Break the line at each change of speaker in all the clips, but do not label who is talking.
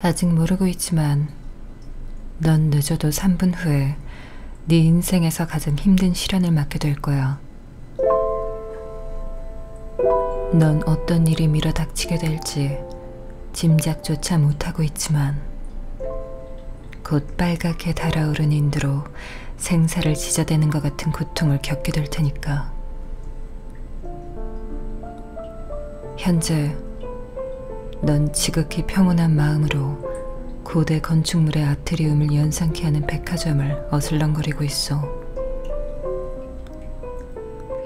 아직 모르고 있지만 넌 늦어도 3분 후에 네 인생에서 가장 힘든 시련을 맞게 될 거야. 넌 어떤 일이 밀어닥치게 될지 짐작조차 못하고 있지만 곧 빨갛게 달아오른 인두로 생사를 지저대는 것 같은 고통을 겪게 될 테니까. 현재 넌 지극히 평온한 마음으로 고대 건축물의 아트리움을 연상케 하는 백화점을 어슬렁거리고 있어.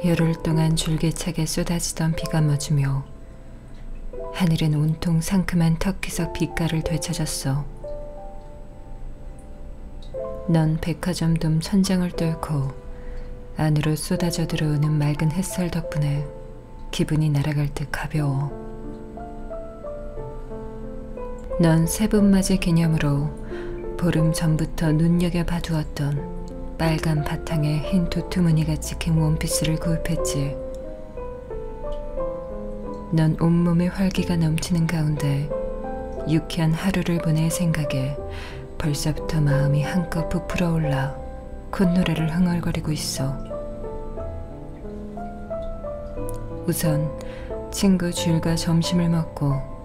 열흘 동안 줄기차게 쏟아지던 비가 멎으며 하늘은 온통 상큼한 터키석 빛깔을 되찾았어. 넌 백화점 돔 천장을 뚫고 안으로 쏟아져 들어오는 맑은 햇살 덕분에 기분이 날아갈 듯 가벼워. 넌 세분맞이 기념으로 보름 전부터 눈여겨봐두었던 빨간 바탕에 흰 도트무늬가 찍힌 원피스를 구입했지. 넌 온몸에 활기가 넘치는 가운데 유쾌한 하루를 보낼 생각에 벌써부터 마음이 한껏 부풀어 올라 콧노래를 흥얼거리고 있어. 우선 친구 줄과 점심을 먹고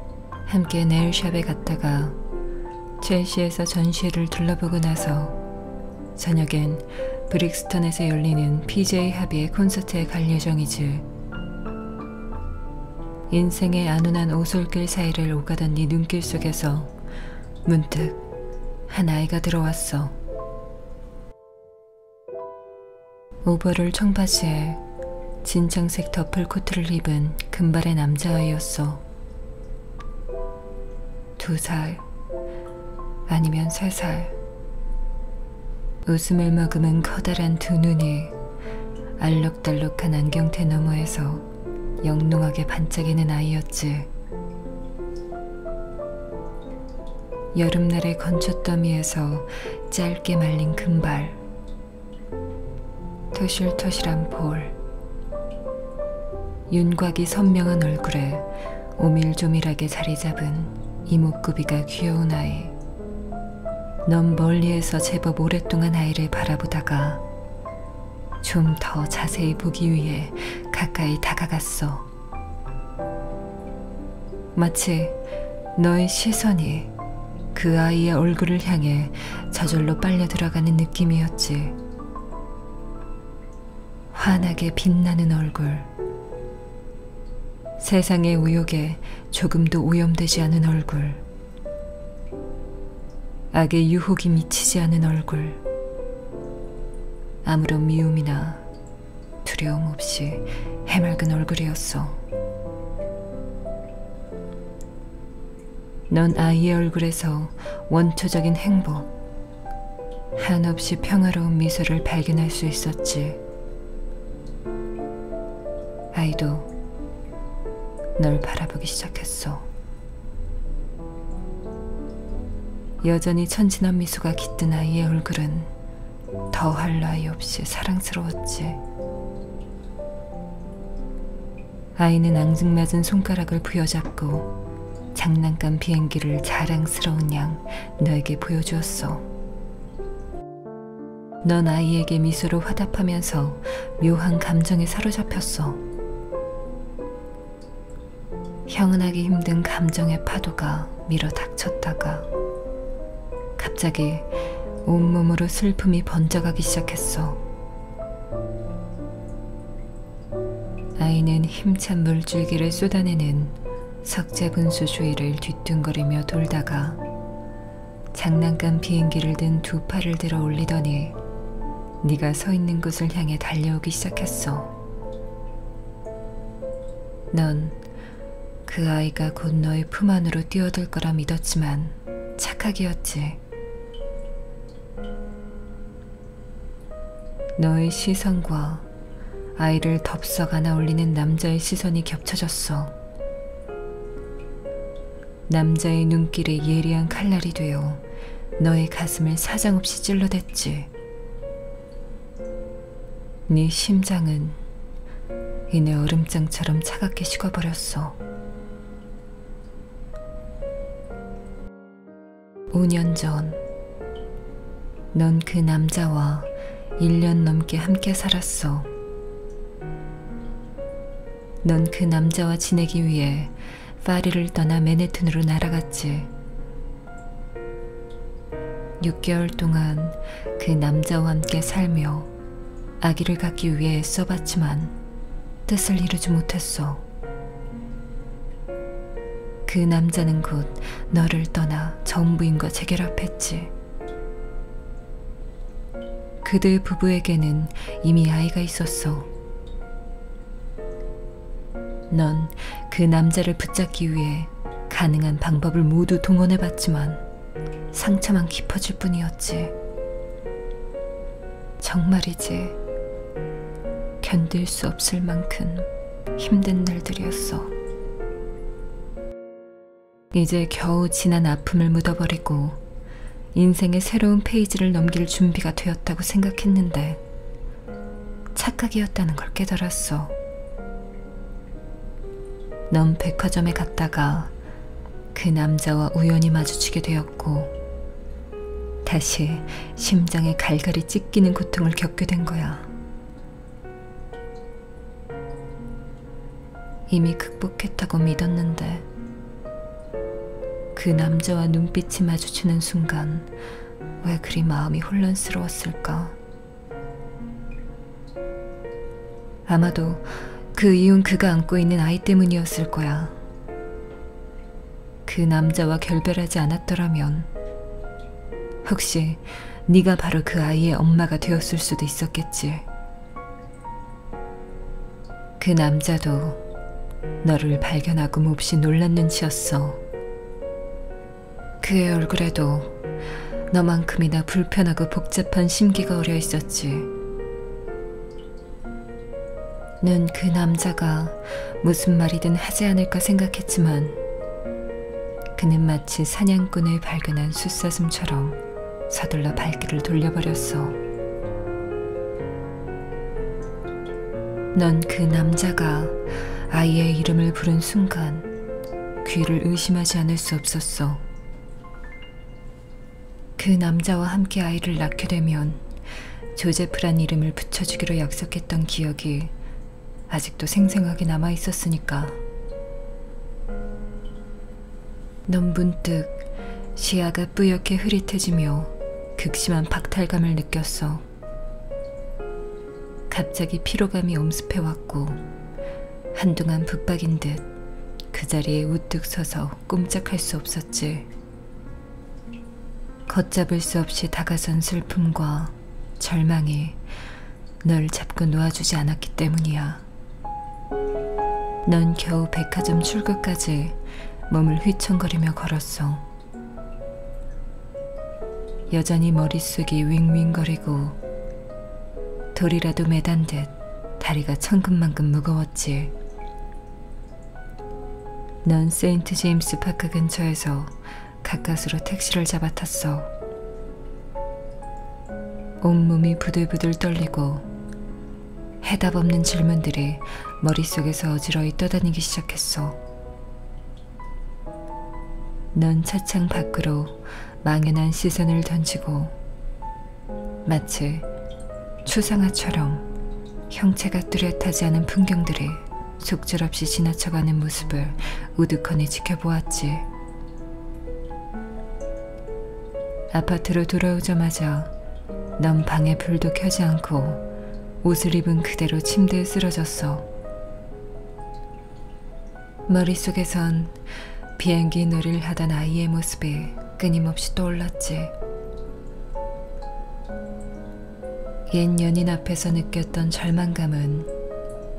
함께 네일샵에 갔다가 첼시에서 전시회를 둘러보고 나서 저녁엔 브릭스턴에서 열리는 PJ 하비의 콘서트에 갈 예정이지. 인생의 안온한 오솔길 사이를 오가던 네 눈길 속에서 문득 한 아이가 들어왔어. 오버롤 청바지에 진정색 더플 코트를 입은 금발의 남자아이였어. 2살 아니면 3살. 웃음을 머금은 커다란 두 눈이 알록달록한 안경테 너머에서 영롱하게 반짝이는 아이였지. 여름날의 건초더미에서 짧게 말린 금발, 토실토실한 볼, 윤곽이 선명한 얼굴에 오밀조밀하게 자리 잡은 이목구비가 귀여운 아이. 넌 멀리에서 제법 오랫동안 아이를 바라보다가 좀 더 자세히 보기 위해 가까이 다가갔어. 마치 너의 시선이 그 아이의 얼굴을 향해 저절로 빨려 들어가는 느낌이었지. 환하게 빛나는 얼굴, 세상의 우욕에 조금도 오염되지 않은 얼굴, 악의 유혹이 미치지 않은 얼굴, 아무런 미움이나 두려움 없이 해맑은 얼굴이었어. 넌 아이의 얼굴에서 원초적인 행복, 한없이 평화로운 미소를 발견할 수 있었지. 아이도 널 바라보기 시작했어. 여전히 천진한 미소가 깃든 아이의 얼굴은 더할 나위 없이 사랑스러웠지. 아이는 앙증맞은 손가락을 부여잡고 장난감 비행기를 자랑스러운 양 너에게 보여주었어. 넌 아이에게 미소로 화답하면서 묘한 감정에 사로잡혔어. 형언하기 힘든 감정의 파도가 밀어 닥쳤다가 갑자기 온몸으로 슬픔이 번져가기 시작했어. 아이는 힘찬 물줄기를 쏟아내는 석재분수 주위를 뒤뚱거리며 돌다가 장난감 비행기를 든 두 팔을 들어 올리더니 네가 서 있는 곳을 향해 달려오기 시작했어. 넌 그 아이가 곧 너의 품 안으로 뛰어들 거라 믿었지만 착각이었지. 너의 시선과 아이를 덥석 안아 올리는 남자의 시선이 겹쳐졌어. 남자의 눈길이 예리한 칼날이 되어 너의 가슴을 사정없이 찔러댔지. 네 심장은 이내 얼음장처럼 차갑게 식어버렸어. 5년 전, 넌 그 남자와 1년 넘게 함께 살았어. 넌 그 남자와 지내기 위해 파리를 떠나 맨해튼으로 날아갔지. 6개월 동안 그 남자와 함께 살며 아기를 갖기 위해 애써봤지만 뜻을 이루지 못했어. 그 남자는 곧 너를 떠나 전 부인과 재결합했지. 그들 부부에게는 이미 아이가 있었어. 넌 그 남자를 붙잡기 위해 가능한 방법을 모두 동원해봤지만 상처만 깊어질 뿐이었지. 정말이지 견딜 수 없을 만큼 힘든 날들이었어. 이제 겨우 지난 아픔을 묻어버리고 인생의 새로운 페이지를 넘길 준비가 되었다고 생각했는데 착각이었다는 걸 깨달았어. 넌 백화점에 갔다가 그 남자와 우연히 마주치게 되었고 다시 심장에 갈갈이 찢기는 고통을 겪게 된 거야. 이미 극복했다고 믿었는데 그 남자와 눈빛이 마주치는 순간 왜 그리 마음이 혼란스러웠을까? 아마도 그 이유는 그가 안고 있는 아이 때문이었을 거야. 그 남자와 결별하지 않았더라면 혹시 네가 바로 그 아이의 엄마가 되었을 수도 있었겠지. 그 남자도 너를 발견하고 몹시 놀란 눈치였어. 그의 얼굴에도 너만큼이나 불편하고 복잡한 심기가 어려 있었지. 넌 그 남자가 무슨 말이든 하지 않을까 생각했지만 그는 마치 사냥꾼을 발견한 숫사슴처럼 서둘러 발길을 돌려버렸어. 넌 그 남자가 아이의 이름을 부른 순간 귀를 의심하지 않을 수 없었어. 그 남자와 함께 아이를 낳게 되면 조제프란 이름을 붙여주기로 약속했던 기억이 아직도 생생하게 남아 있었으니까. 넌 문득 시야가 뿌옇게 흐릿해지며 극심한 박탈감을 느꼈어. 갑자기 피로감이 엄습해왔고 한동안 붙박인 듯 그 자리에 우뚝 서서 꼼짝할 수 없었지. 걷잡을 수 없이 다가선 슬픔과 절망이 널 잡고 놓아주지 않았기 때문이야. 넌 겨우 백화점 출구까지 몸을 휘청거리며 걸었어. 여전히 머릿속이 윙윙거리고 돌이라도 매단 듯 다리가 천근만근 무거웠지. 넌 세인트 제임스 파크 근처에서 가까스로 택시를 잡아탔어. 온몸이 부들부들 떨리고 해답 없는 질문들이 머릿속에서 어지러이 떠다니기 시작했어. 넌 차창 밖으로 망연한 시선을 던지고 마치 추상화처럼 형체가 뚜렷하지 않은 풍경들이 속절없이 지나쳐가는 모습을 우두커니 지켜보았지. 아파트로 돌아오자마자 넌 방에 불도 켜지 않고 옷을 입은 그대로 침대에 쓰러졌어. 머릿속에선 비행기 놀이를 하던 아이의 모습이 끊임없이 떠올랐지. 옛 연인 앞에서 느꼈던 절망감은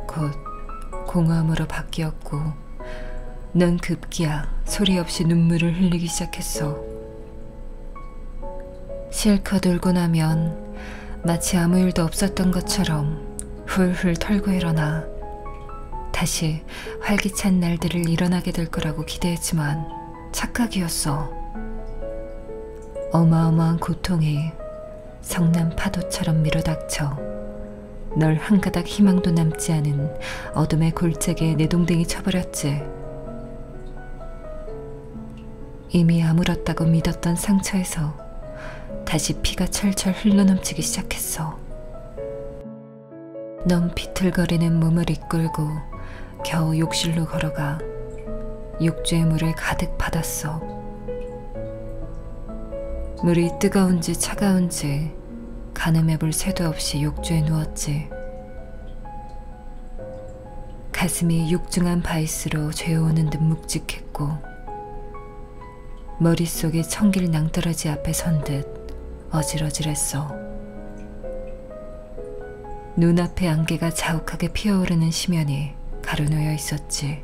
곧 공허함으로 바뀌었고 넌 급기야 소리 없이 눈물을 흘리기 시작했어. 실컷 울고 나면 마치 아무 일도 없었던 것처럼 훌훌 털고 일어나 다시 활기찬 날들을 일어나게 될 거라고 기대했지만 착각이었어. 어마어마한 고통이 성난 파도처럼 밀어닥쳐 널 한 가닥 희망도 남지 않은 어둠의 골짜기에 내동댕이 쳐버렸지. 이미 아물었다고 믿었던 상처에서 다시 피가 철철 흘러넘치기 시작했어. 넌 비틀거리는 몸을 이끌고 겨우 욕실로 걸어가 욕조에 물을 가득 받았어. 물이 뜨거운지 차가운지 가늠해볼 새도 없이 욕조에 누웠지. 가슴이 육중한 바이스로 죄어오는 듯 묵직했고 머릿속이 청길 낭떠러지 앞에 선 듯 어질어질했어. 눈앞에 안개가 자욱하게 피어오르는 심연이 가로놓여 있었지.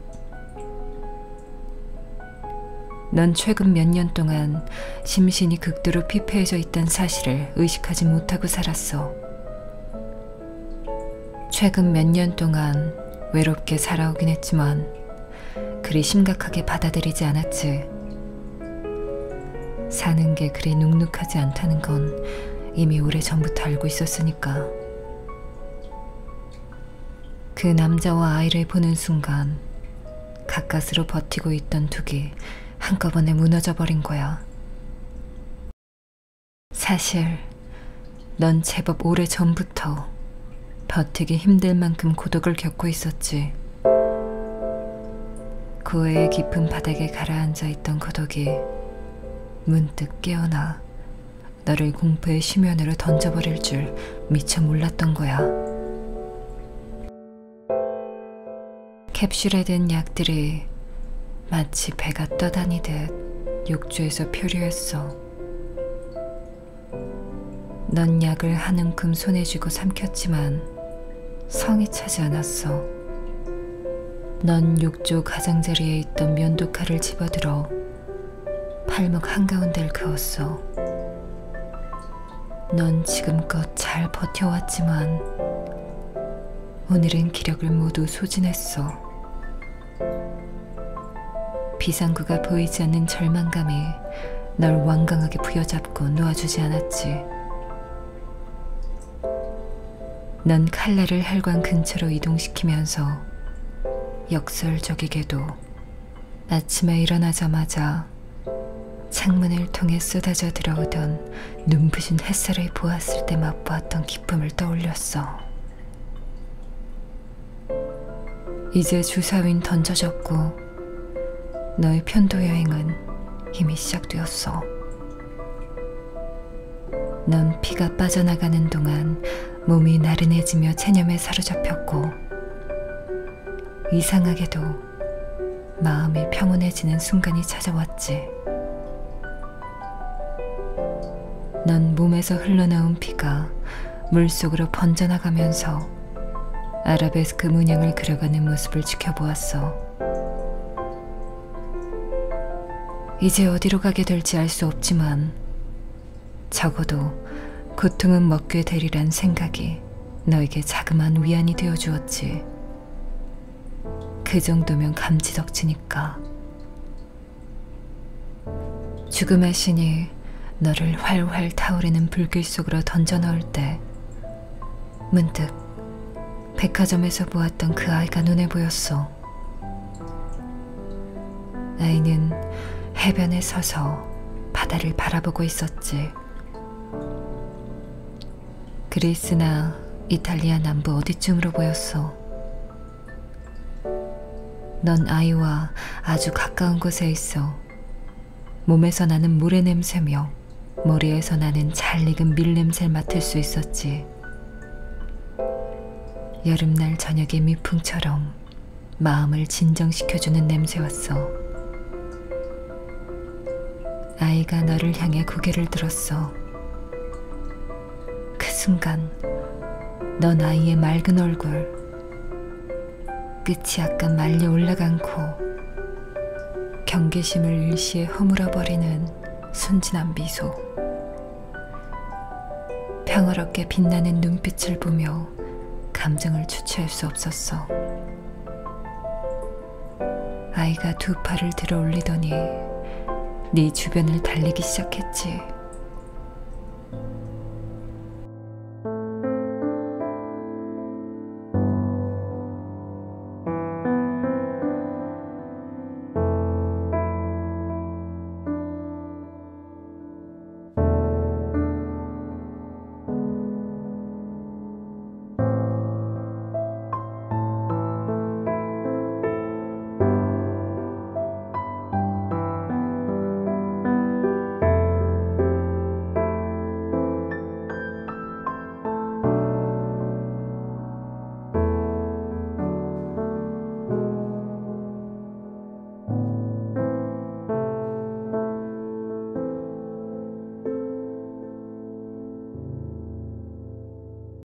넌 최근 몇 년 동안 심신이 극도로 피폐해져 있다는 사실을 의식하지 못하고 살았어. 최근 몇 년 동안 외롭게 살아오긴 했지만 그리 심각하게 받아들이지 않았지. 사는 게 그리 눅눅하지 않다는 건 이미 오래전부터 알고 있었으니까. 그 남자와 아이를 보는 순간 가까스로 버티고 있던 둑이 한꺼번에 무너져버린 거야. 사실 넌 제법 오래전부터 버티기 힘들 만큼 고독을 겪고 있었지. 고해의 깊은 바닥에 가라앉아 있던 고독이 문득 깨어나 너를 공포의 심연으로 던져버릴 줄 미처 몰랐던 거야. 캡슐에 든 약들이 마치 배가 떠다니듯 욕조에서 표류했어. 넌 약을 한 움큼 손에 쥐고 삼켰지만 성이 차지 않았어. 넌 욕조 가장자리에 있던 면도칼을 집어들어 팔목 한가운데를 그었어. 넌 지금껏 잘 버텨왔지만 오늘은 기력을 모두 소진했어. 비상구가 보이지 않는 절망감이 널 완강하게 부여잡고 놓아주지 않았지. 넌 칼날을 혈관 근처로 이동시키면서 역설적이게도 아침에 일어나자마자 창문을 통해 쏟아져 들어오던 눈부신 햇살을 보았을 때 맛보았던 기쁨을 떠올렸어. 이제 주사위는 던져졌고 너의 편도 여행은 이미 시작되었어. 넌 피가 빠져나가는 동안 몸이 나른해지며 체념에 사로잡혔고 이상하게도 마음이 평온해지는 순간이 찾아왔지. 넌 몸에서 흘러나온 피가 물속으로 번져나가면서 아라베스크 문양을 그려가는 모습을 지켜보았어. 이제 어디로 가게 될지 알 수 없지만 적어도 고통은 먹게 되리란 생각이 너에게 자그마한 위안이 되어 주었지. 그 정도면 감지덕지니까. 죽음의 신이 너를 활활 타오르는 불길 속으로 던져 넣을 때 문득 백화점에서 보았던 그 아이가 눈에 보였어. 아이는 해변에 서서 바다를 바라보고 있었지. 그리스나 이탈리아 남부 어디쯤으로 보였어. 넌 아이와 아주 가까운 곳에 있어 몸에서 나는 모래 냄새며 머리에서 나는 잘 익은 밀 냄새를 맡을 수 있었지. 여름날 저녁의 미풍처럼 마음을 진정시켜주는 냄새였어. 아이가 너를 향해 고개를 들었어. 그 순간 넌 아이의 맑은 얼굴, 끝이 약간 말려 올라간 코, 경계심을 일시에 허물어버리는 순진한 미소, 평화롭게 빛나는 눈빛을 보며 감정을 주체할 수 없었어. 아이가 두 팔을 들어 올리더니 네 주변을 달리기 시작했지.